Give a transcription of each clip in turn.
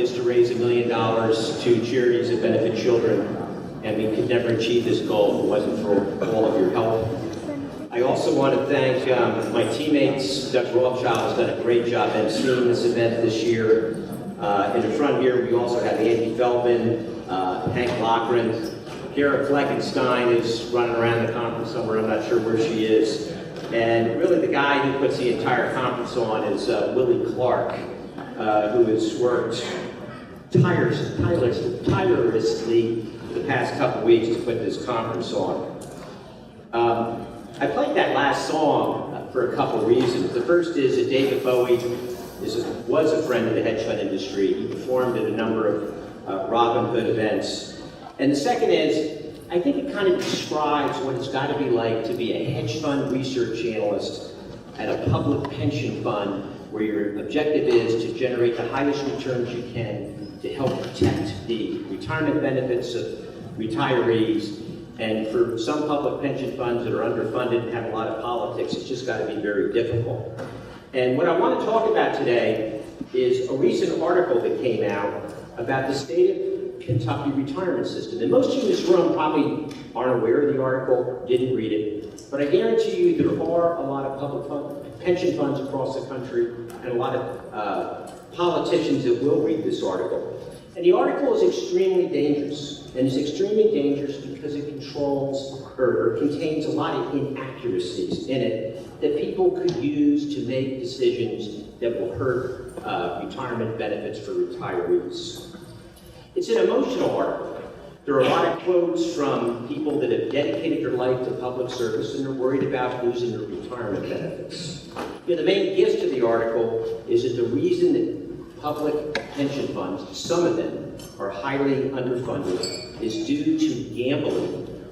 is to raise $1 million to charities that benefit children, and we could never achieve this goal if it wasn't for all of your help. I also want to thank my teammates. Doug Rothschild has done a great job emceeing this event this year. In the front here, we also have Andy Feldman, Hank Lochran. Kara Fleckenstein is running around the conference somewhere. I'm not sure where she is. And really the guy who puts the entire conference on is Willie Clark, who has worked tirelessly the past couple weeks to put this conference on. I played that last song for a couple reasons. The first is that David Bowie was a friend of the hedge fund industry. He performed at a number of Robin Hood events. And the second is, I think it kind of describes what it's got to be like to be a hedge fund research analyst at a public pension fund where your objective is to generate the highest returns you can to help protect the retirement benefits of retirees. And for some public pension funds that are underfunded and have a lot of politics, it's just got to be very difficult. And what I want to talk about today is a recent article that came out about the state of Kentucky retirement system. And most of you in this room probably aren't aware of the article, didn't read it, but I guarantee you there are a lot of pension funds across the country and a lot of politicians that will read this article. And the article is extremely dangerous. And it's extremely dangerous because it controls or contains a lot of inaccuracies in it that people could use to make decisions that will hurt retirement benefits for retirees. It's an emotional article. There are a lot of quotes from people that have dedicated their life to public service and they're worried about losing their retirement benefits. The main gist of the article is that the reason that public pension funds, some of them, are highly underfunded is due to gambling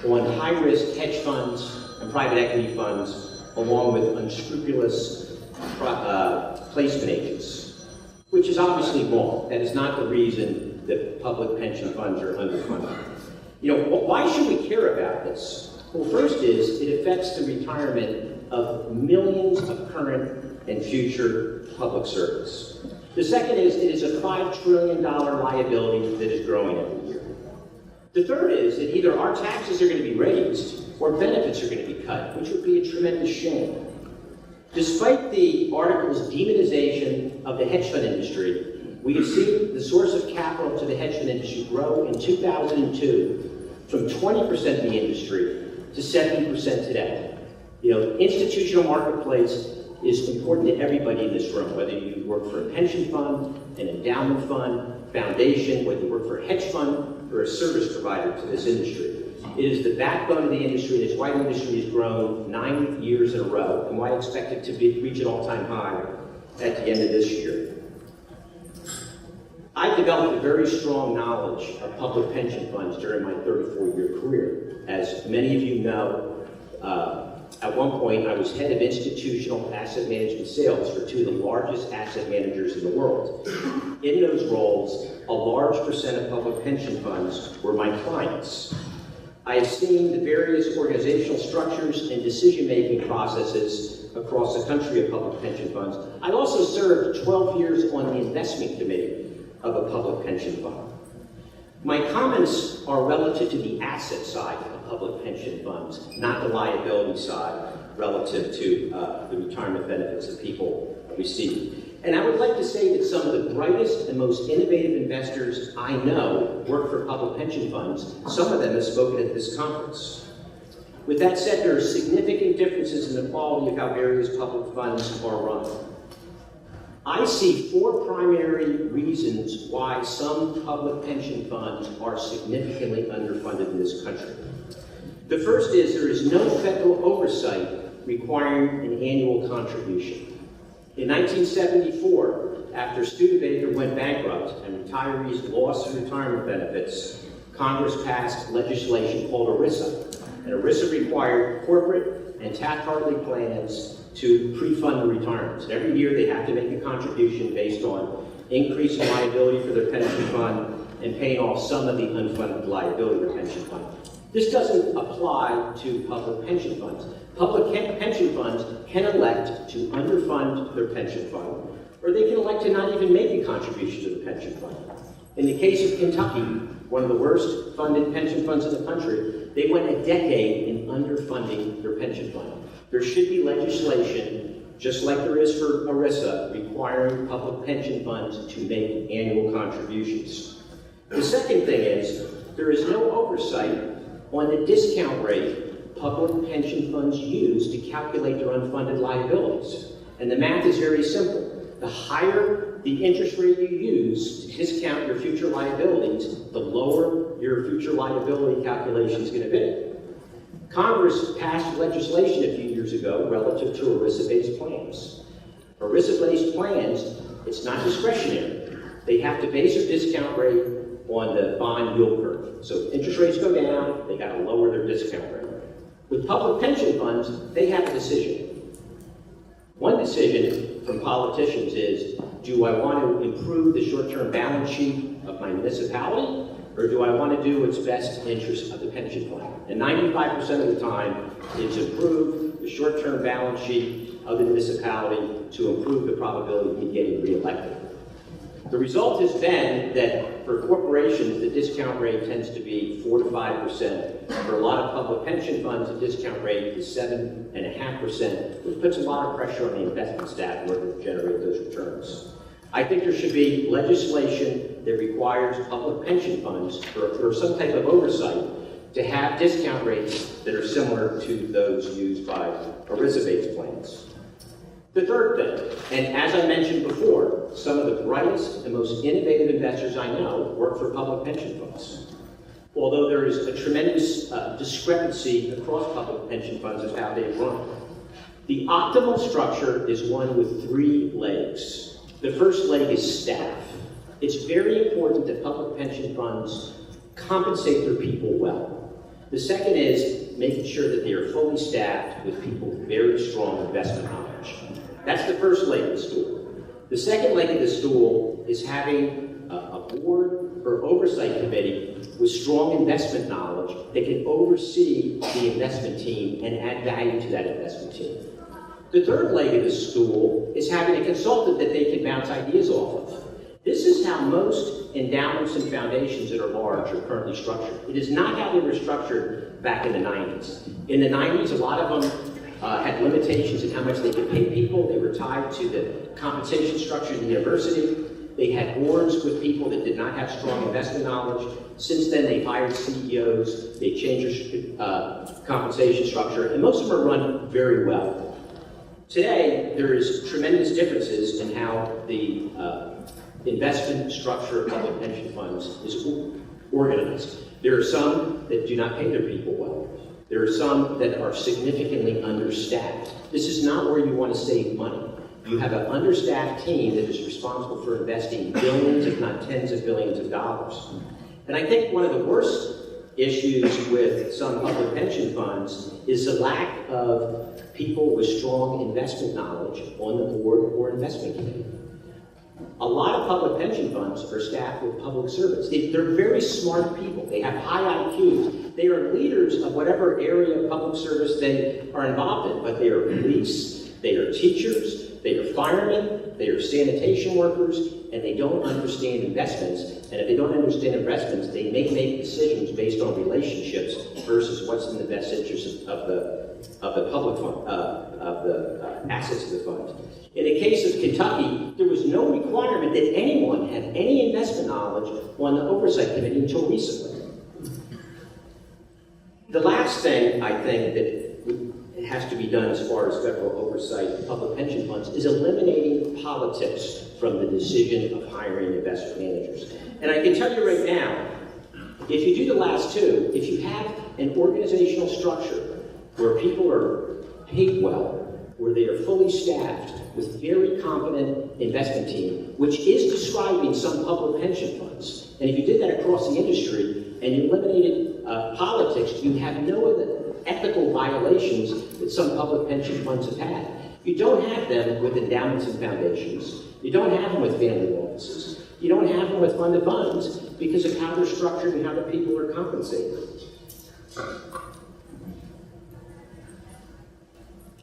on high-risk hedge funds and private equity funds, along with unscrupulous placement agents, which is obviously wrong. That is not the reason that public pension funds are underfunded. Why should we care about this? Well, first is it affects the retirement of millions of current and future public servants. The second is it is a $5 trillion liability that is growing every year. The third is that either our taxes are going to be raised or benefits are going to be cut, which would be a tremendous shame. Despite the article's demonization of the hedge fund industry, we have seen the source of capital to the hedge fund industry grow in 2002 from 20% of the industry to 70% today. Institutional marketplace is important to everybody in this room, whether you work for a pension fund, an endowment fund, foundation, whether you work for a hedge fund or a service provider to this industry. It is the backbone of the industry, and it's why the industry has grown 9 years in a row, and why I expect it to reach an all-time high at the end of this year. I've developed a very strong knowledge of public pension funds during my 34-year career. As many of you know, at one point I was head of institutional asset management sales for two of the largest asset managers in the world. In those roles, a large percent of public pension funds were my clients. I have seen the various organizational structures and decision-making processes across the country of public pension funds. I also served 12 years on the investment committee of a public pension fund. My comments are relative to the asset side of public pension funds, not the liability side relative to the retirement benefits that people receive. And I would like to say that some of the brightest and most innovative investors I know work for public pension funds. Some of them have spoken at this conference. With that said, there are significant differences in the quality of how various public funds are run. I see 4 primary reasons why some public pension funds are significantly underfunded in this country. The first is there is no federal oversight requiring an annual contribution. In 1974, after Studebaker went bankrupt and retirees lost their retirement benefits, Congress passed legislation called ERISA. And ERISA required corporate and Taft-Hartley plans to pre-fund the retirements. And every year they have to make a contribution based on increasing liability for their pension fund and paying off some of the unfunded liability of the pension fund. This doesn't apply to public pension funds. Public pension funds can elect to underfund their pension fund, or they can elect to not even make a contribution to the pension fund. In the case of Kentucky, one of the worst funded pension funds in the country, they went a decade in underfunding their pension fund. There should be legislation, just like there is for ERISA, requiring public pension funds to make annual contributions. The second thing is, there is no oversight on the discount rate public pension funds use to calculate their unfunded liabilities. And the math is very simple. The higher the interest rate you use to discount your future liabilities, the lower your future liability calculation is going to be. Congress passed legislation a few years ago relative to ERISA-based plans. ERISA-based plans, it's not discretionary. They have to base their discount rate on the bond yield curve. So if interest rates go down, they got to lower their discount rate. With public pension funds, they have a decision. One decision from politicians is, do I want to improve the short-term balance sheet of my municipality, or do I want to do what's best interest of the pension plan? And 95% of the time, it's improve the short-term balance sheet of the municipality to improve the probability of me getting reelected. The result has been that for corporations, the discount rate tends to be 4 to 5%. For a lot of public pension funds, the discount rate is 7.5%, which puts a lot of pressure on the investment staff in order to generate those returns. I think there should be legislation that requires public pension funds or some type of oversight to have discount rates that are similar to those used by ERISA-based plans. The third thing, and as I mentioned before, some of the brightest and most innovative investors I know work for public pension funds. Although there is a tremendous discrepancy across public pension funds of how they run. The optimal structure is one with 3 legs. The first leg is staff. It's very important that public pension funds compensate their people well. The second is making sure that they are fully staffed with people with very strong investment knowledge. That's the first leg of the stool. The second leg of the stool is having a board or oversight committee with strong investment knowledge that can oversee the investment team and add value to that investment team. The third leg of the stool is having a consultant that they can bounce ideas off of. This is how most endowments and foundations that are large are currently structured. It is not how they were structured back in the 90s. In the 90s, a lot of them had limitations in how much they could pay people. They were tied to the compensation structure in the university. They had boards with people that did not have strong investment knowledge. Since then, they've hired CEOs. They changed their compensation structure, and most of them are run very well. Today, there is tremendous differences in how the investment structure of public pension funds is organized. There are some that do not pay their people well. There are some that are significantly understaffed. This is not where you want to save money. You have an understaffed team that is responsible for investing billions, if not tens of billions of dollars. And I think one of the worst issues with some public pension funds is the lack of people with strong investment knowledge on the board or investment committee. A lot of public pension funds are staffed with public servants. They're very smart people. They have high IQs. They are leaders of whatever area of public service they are involved in, but they are police, they are teachers, they are firemen, they are sanitation workers, and they don't understand investments. And if they don't understand investments, they may make decisions based on relationships versus what's in the best interest of the public fund, of the assets of the fund. In the case of Kentucky, there was no requirement that anyone had any investment knowledge on the oversight committee until recently. The last thing I think that has to be done as far as federal oversight of public pension funds is eliminating politics from the decision of hiring investment managers. And I can tell you right now, if you do the last two, if you have an organizational structure where people are paid well, where they are fully staffed with very competent investment team, which is describing some public pension funds, and if you did that across the industry and you eliminated politics, you have no other ethical violations that some public pension funds have had. You don't have them with endowments and foundations. You don't have them with family offices. You don't have them with fund of funds because of how they're structured and how the people are compensated.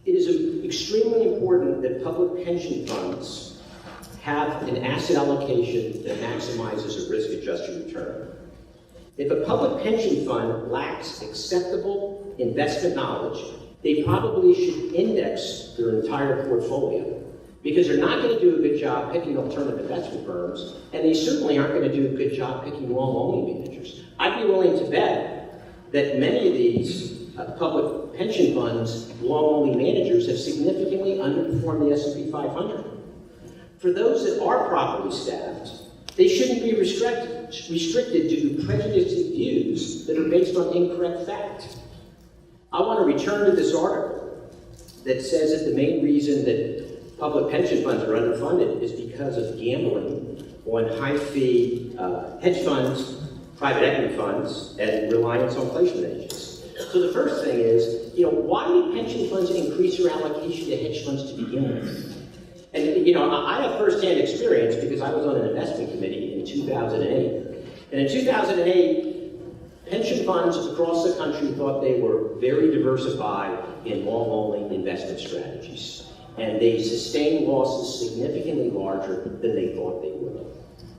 It is extremely important that public pension funds have an asset allocation that maximizes a risk-adjusted return. If a public pension fund lacks acceptable investment knowledge, they probably should index their entire portfolio, because they're not going to do a good job picking alternative investment firms, and they certainly aren't going to do a good job picking long-only managers. I'd be willing to bet that many of these public pension funds, long-only managers, have significantly underperformed the S&P 500. For those that are properly staffed, they shouldn't be restricted to prejudiced views that are based on incorrect fact. I want to return to this article that says that the main reason that public pension funds are underfunded is because of gambling on high-fee hedge funds, private equity funds, and reliance on placement agents. So the first thing is, why did pension funds increase their allocation to hedge funds to begin with? And, I have firsthand experience because I was on an investment committee in 2008. And in 2008, pension funds across the country thought they were very diversified in long-only investment strategies. And they sustained losses significantly larger than they thought they would.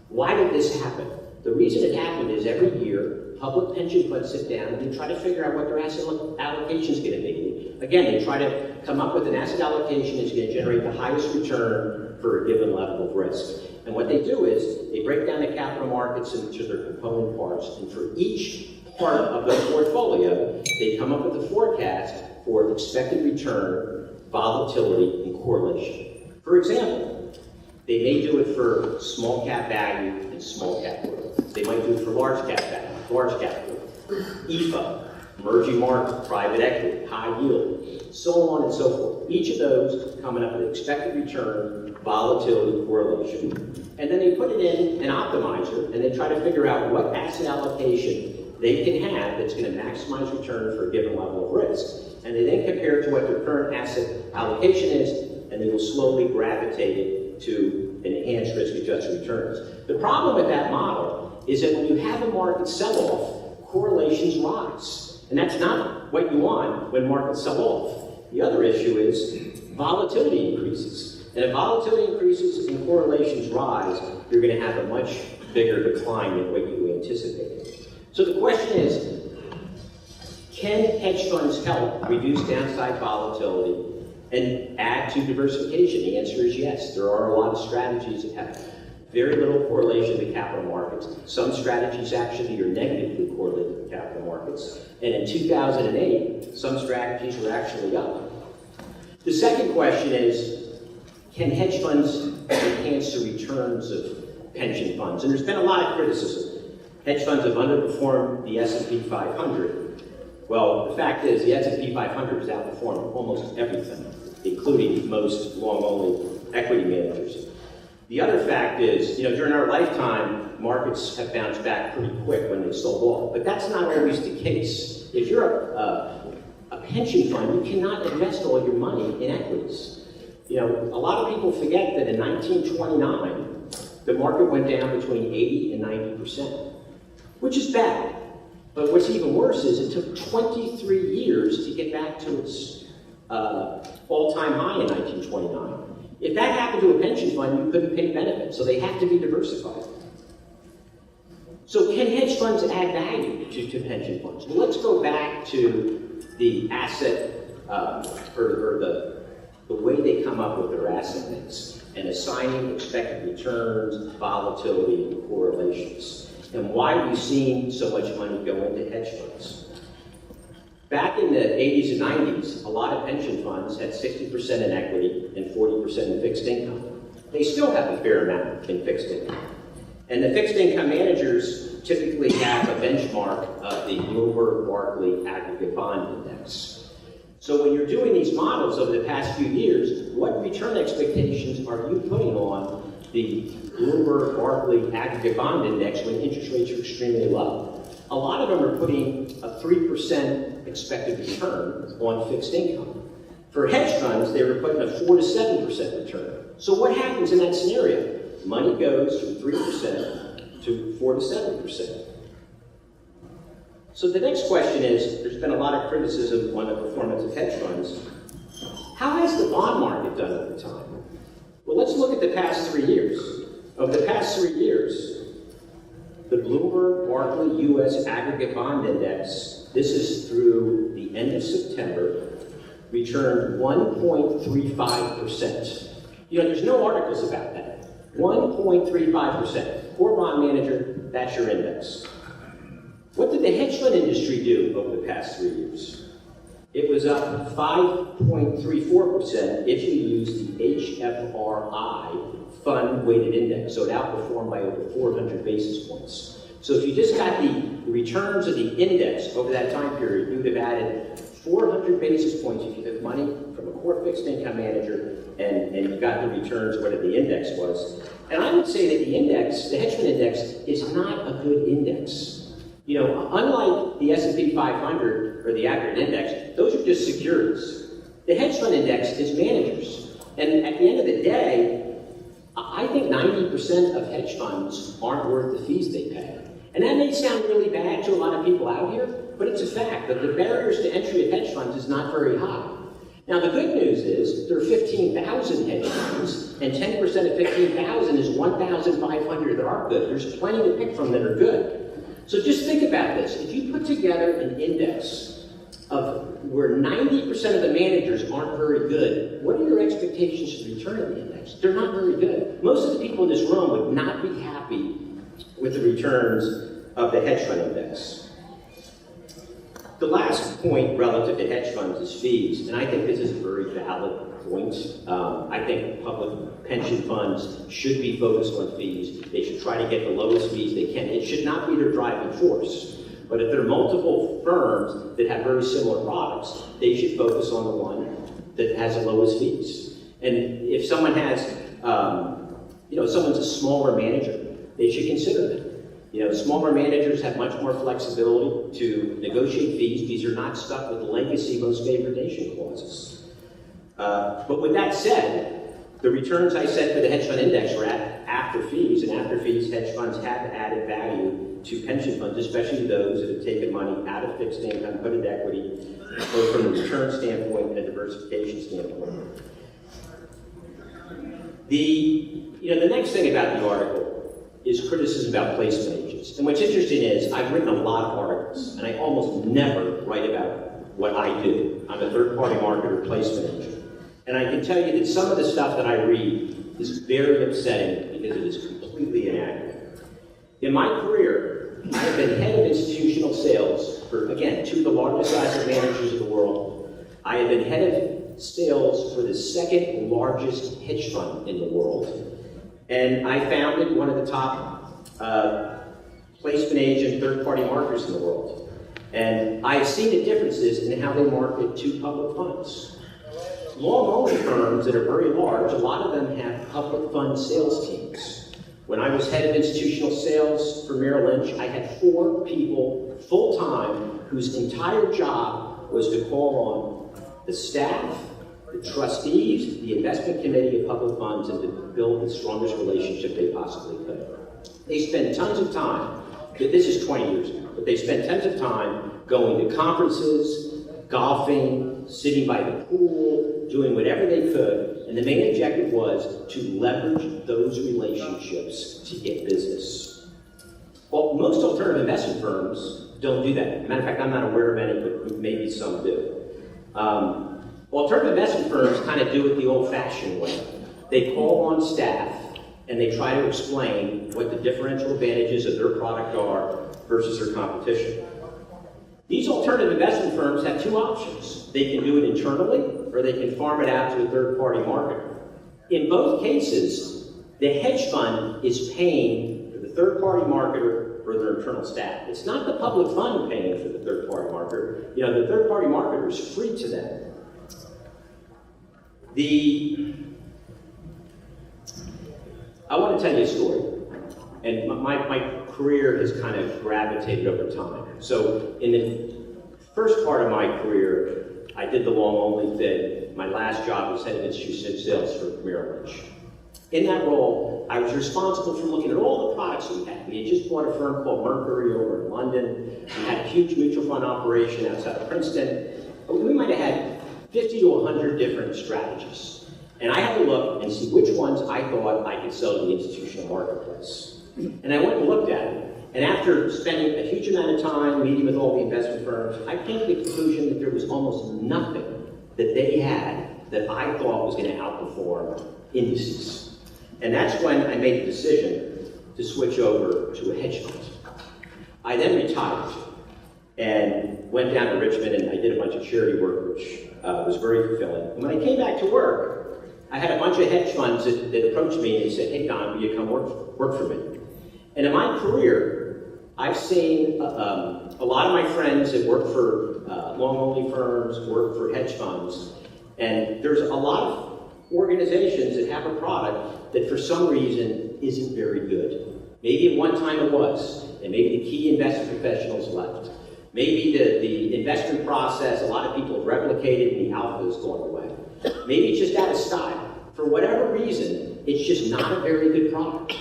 Why did this happen? The reason it happened is every year, public pension funds sit down and they try to figure out what their asset allocation is going to be. Again, they try to come up with an asset allocation that's going to generate the highest return for a given level of risk. And what they do is they break down the capital markets into their component parts, and for each part of the portfolio, they come up with a forecast for expected return, volatility, and correlation. For example, they may do it for small cap value and small cap growth. They might do it for large cap value, large cap growth, EFA, emerging market, private equity, high yield, so on and so forth. Each of those coming up with expected return, volatility, correlation. And then they put it in an optimizer and they try to figure out what asset allocation they can have that's going to maximize return for a given level of risk. And they then compare it to what their current asset allocation is, and they will slowly gravitate it to enhance risk-adjusted returns. The problem with that model is that when you have a market sell-off, correlations rise. And that's not what you want when markets sell off. The other issue is volatility increases. And if volatility increases and correlations rise, you're going to have a much bigger decline than what you anticipated. So the question is, can hedge funds help reduce downside volatility and add to diversification? The answer is yes. There are a lot of strategies that have very little correlation to capital markets. Some strategies actually are negatively correlated to capital markets. And in 2008, some strategies were actually up. The second question is, can hedge funds enhance the returns of pension funds? And there's been a lot of criticism. Hedge funds have underperformed the S&P 500. Well, the fact is the S&P 500 has outperformed almost everything, including most long-only equity managers. The other fact is, during our lifetime, markets have bounced back pretty quick when they sold off. But that's not always the case. If you're a pension fund, you cannot invest all your money in equities. A lot of people forget that in 1929, the market went down between 80 and 90%, which is bad. But what's even worse is it took 23 years to get back to its all-time high in 1929. If that happened to a pension fund, you couldn't pay benefits, so they have to be diversified. So can hedge funds add value to pension funds? Well, let's go back to the asset, or the way they come up with their asset mix, and assigning expected returns, volatility, and correlations. And why we've seen so much money go into hedge funds. Back in the 80s and 90s, a lot of pension funds had 60% in equity and 40% in fixed income. They still have a fair amount in fixed income. And the fixed income managers typically have a benchmark of the Bloomberg Barclay Aggregate Bond Index. So when you're doing these models over the past few years, what return expectations are you putting on the Bloomberg Barclay Aggregate Bond Index when interest rates are extremely low? A lot of them are putting a 3% expected return on fixed income. For hedge funds, they were putting a 4 to 7% return. So what happens in that scenario? Money goes from 3% to 4 to 7%. So the next question is, there's been a lot of criticism on the performance of hedge funds. How has the bond market done over time? Well, let's look at the past 3 years. Over the past 3 years, the Bloomberg Barclay U.S. Aggregate Bond Index, this is through the end of September, returned 1.35%. There's no articles about that. 1.35%. Poor bond manager, that's your index. What did the hedge fund industry do over the past 3 years? It was up 5.34% if you use the HFRI fund weighted index, so it outperformed by over 400 basis points. So if you just got the returns of the index over that time period, you would have added 400 basis points if you took money from a core fixed income manager and you got the returns, whatever the index was. And I would say that the index, the hedge fund index, is not a good index. Unlike the S&P 500 or the aggregate index, those are just securities. The hedge fund index is managers. And at the end of the day, I think 90% of hedge funds aren't worth the fees they pay. And that may sound really bad to a lot of people out here, but it's a fact that the barriers to entry of hedge funds is not very high. Now, the good news is there are 15,000 hedge funds, and 10% of 15,000 is 1,500 that are good. There's plenty to pick from that are good. So just think about this. If you put together an index of where 90% of the managers aren't very good, what are your expectations for return of the index? They're not very good. Most of the people in this room would not be happy with the returns of the hedge fund index. The last point relative to hedge funds is fees, and I think this is a very valid point. I think public pension funds should be focused on fees. They should try to get the lowest fees they can. It should not be their driving force. But if there are multiple firms that have very similar products, they should focus on the one that has the lowest fees. And if someone has, someone's a smaller manager, they should consider that. Smaller managers have much more flexibility to negotiate fees. These are not stuck with the legacy most favored nation clauses. But with that said, the returns I said for the hedge fund index were at after fees, and after fees, hedge funds have added value to pension funds, especially those that have taken money out of fixed income, put it equity, both from a return standpoint and a diversification standpoint. The next thing about the article is criticism about placement agents. And what's interesting is I've written a lot of articles, and I almost never write about what I do. I'm a third-party marketer placement agent. And I can tell you that some of the stuff that I read is very upsetting because it is completely inaccurate. In my career, I have been head of institutional sales for, again, 2 of the largest asset managers in the world. I have been head of sales for the 2nd largest hedge fund in the world. And I founded one of the top placement agent third-party marketers in the world. And I've seen the differences in how they market to public funds. Long-only firms that are very large, a lot of them have public fund sales teams. When I was head of institutional sales for Merrill Lynch, I had 4 people full-time whose entire job was to call on the staff, the trustees, the investment committee of public funds, and to build the strongest relationship they possibly could. They spend tons of time, this is 20 years ago, but they spent tons of time going to conferences, golfing, sitting by the pool, doing whatever they could, and the main objective was to leverage those relationships to get business. Well, most alternative investment firms don't do that. Matter of fact, I'm not aware of any, but maybe some do. Alternative investment firms kind of do it the old-fashioned way. They call on staff, and they try to explain what the differential advantages of their product are versus their competition. These alternative investment firms have 2 options. They can do it internally, or they can farm it out to a third-party marketer. In both cases, the hedge fund is paying for the third-party marketer for their internal staff. It's not the public fund paying for the third-party marketer. The third-party marketer is free to them. I want to tell you a story. And my career has kind of gravitated over time. So in the first part of my career, I did the long-only thing. My last job was head of institutional sales for Merrill Lynch. In that role, I was responsible for looking at all the products we had. We had just bought a firm called Mercury over in London. We had a huge mutual fund operation outside of Princeton. We might have had 50 to 100 different strategies. And I had to look and see which ones I thought I could sell to the institutional marketplace. And I went and looked at it. And after spending a huge amount of time meeting with all the investment firms, I came to the conclusion that there was almost nothing that they had that I thought was going to outperform indices. And that's when I made the decision to switch over to a hedge fund. I then retired and went down to Richmond, and I did a bunch of charity work, which was very fulfilling. And when I came back to work, I had a bunch of hedge funds that approached me and they said, "Hey Don, will you come work for me?" And in my career, I've seen a lot of my friends that work for long-only firms, work for hedge funds, and there's a lot of organizations that have a product that for some reason isn't very good. Maybe at one time it was, and maybe the key investment professionals left. Maybe the investment process, a lot of people have replicated and the alpha has gone away. Maybe it's just out of style. For whatever reason, it's just not a very good product.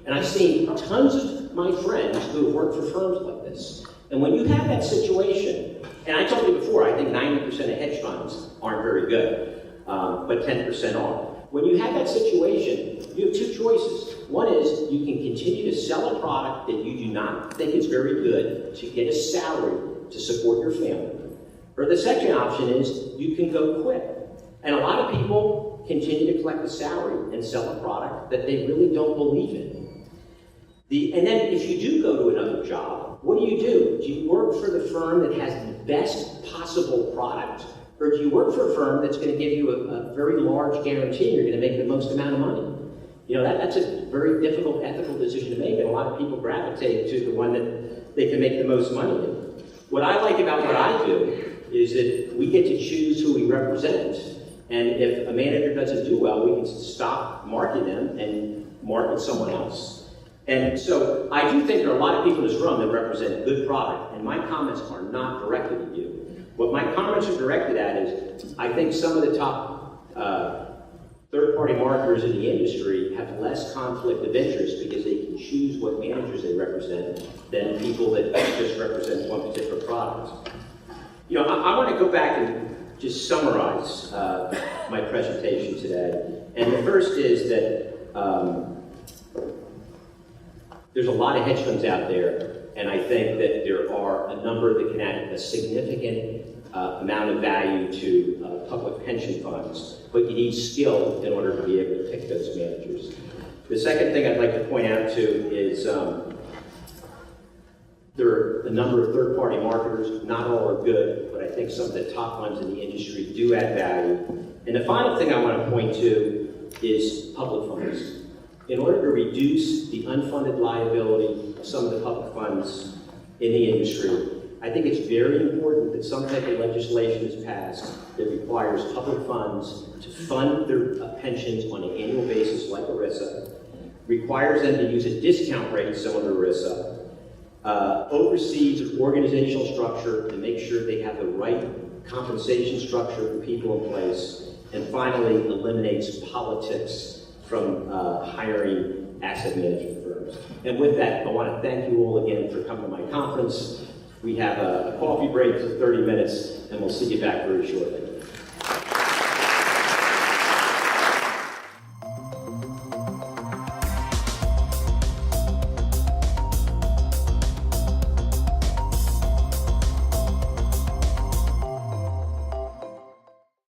And I've seen tons of my friends who have worked for firms like this. And when you have that situation, and I told you before, I think 90% of hedge funds aren't very good, but 10% are. When you have that situation, you have two choices. One is you can continue to sell a product that you do not think is very good to get a salary to support your family. Or the second option is you can go quit. And a lot of people continue to collect a salary and sell a product that they really don't believe in. And then if you do go to another job, what do? Do you work for the firm that has the best possible product? Or do you work for a firm that's going to give you a very large guarantee and you're going to make the most amount of money? You know, that's a very difficult ethical decision to make, and a lot of people gravitate to the one that they can make the most money in. What I like about what I do is that we get to choose who we represent, and if a manager doesn't do well, we can stop marketing them and market someone else. And so I do think there are a lot of people in this room that represent good product, and my comments are not directed at you. What my comments are directed at is, I think some of the top third-party marketers in the industry have less conflict of interest because they can choose what managers they represent than people that just represent one particular product. You know, I want to go back and just summarize my presentation today. And the first is that there's a lot of hedge funds out there, and I think that there are a number that can add a significant amount of value to public pension funds, but you need skill in order to be able to pick those managers. The second thing I'd like to point out too is there are a number of third-party marketers. Not all are good, but I think some of the top ones in the industry do add value. And the final thing I want to point to is public funds. In order to reduce the unfunded liability of some of the public funds in the industry, I think it's very important that some type of legislation is passed that requires public funds to fund their pensions on an annual basis like ERISA, requires them to use a discount rate similar to ERISA, oversees an organizational structure to make sure they have the right compensation structure for people in place, and finally eliminates politics from hiring asset management firms. And with that, I want to thank you all again for coming to my conference. We have a coffee break for 30 minutes, and we'll see you back very shortly.